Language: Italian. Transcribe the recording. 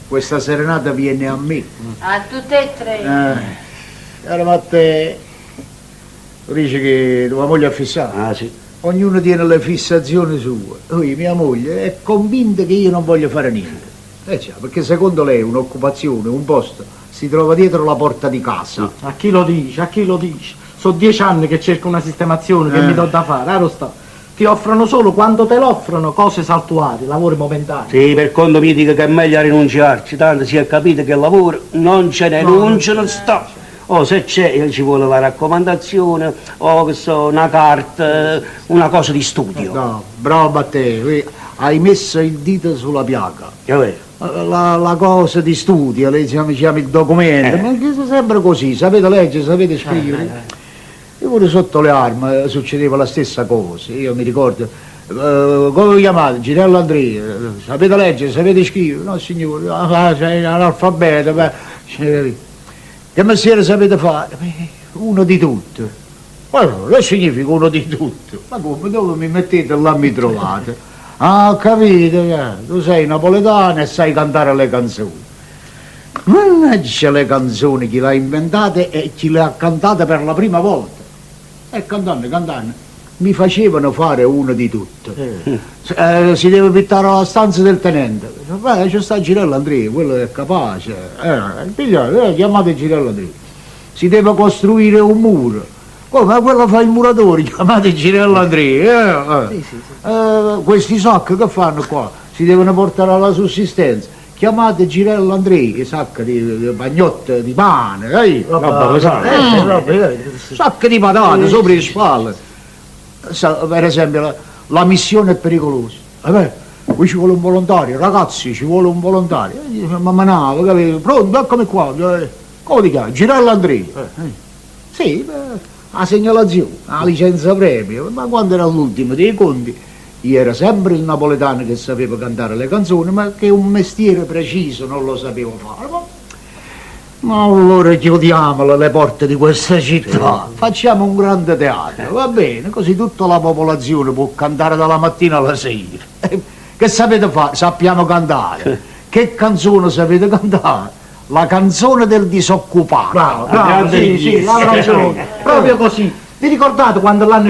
Questa serenata viene a me. A tutte e tre. Cara Matteo, tu dici che tua moglie è fissata? Ah, sì. Ognuno tiene le fissazioni sue. Poi mia moglie è convinta che io non voglio fare niente. Già, perché secondo lei un'occupazione, un posto, si trova dietro la porta di casa. A chi lo dice? A chi lo dice? Sono 10 anni che cerco una sistemazione, che mi do da fare, Arosta. Ti offrono solo quando te l'offrono cose saltuarie, lavori momentanei. Sì, per conto mi dica che è meglio rinunciarci, tanto si è capito che il lavoro non ce n'è, non ce ne sta. Oh, se c'è ci vuole la raccomandazione, o che so, una carta, una cosa di studio. No, bravo Matteo, hai messo il dito sulla piaga. La cosa di studio, lei chiama il documento, ma che sembra così, sapete leggere, sapete scrivere. E pure sotto le armi succedeva la stessa cosa, io mi ricordo, come vi chiamate? Girello Andrea, sapete leggere, sapete scrivere? No signore, sei analfabeto, che mestiere sapete fare? Uno di tutto. Allora, che significa uno di tutto? Ma come, dove mi mettete là mi trovate? Ah, ho capito, tu sei napoletano e sai cantare le canzoni. Mannaggia le canzoni, chi le ha inventate e chi le ha cantate per la prima volta. E cantando, mi facevano fare uno di tutto. Si deve pittare la stanza del tenente. Beh, c'è sta Girello Andrea, quello è capace. Chiamate Girello Andrea. Si deve costruire un muro. Come quello fa il muratore, chiamate Girello Andrea. Questi sacchi che fanno qua? Si devono portare alla sussistenza. Chiamate Girello Andrea, i sacchi di bagnotte, di pane, sacchi di patate sopra le spalle. Per esempio, la missione è pericolosa. Qui ci vuole un volontario, ragazzi, ci vuole un volontario. Ma no, capito? Pronto, eccomi qua. Come ti chiami? Girello Andrea. Sì, la segnalazione, la licenza premio. Ma quando era l'ultimo dei conti? Io era sempre il napoletano che sapeva cantare le canzoni, ma che un mestiere preciso non lo sapevo fare. Ma allora chiudiamole le porte di questa città, facciamo un grande teatro, va bene? Così tutta la popolazione può cantare dalla mattina alla sera. Che sapete fare? Sappiamo cantare. Che canzone sapete cantare? La canzone del disoccupato. Bravo, sì, la canzone. Proprio così. Vi ricordate quando l'hanno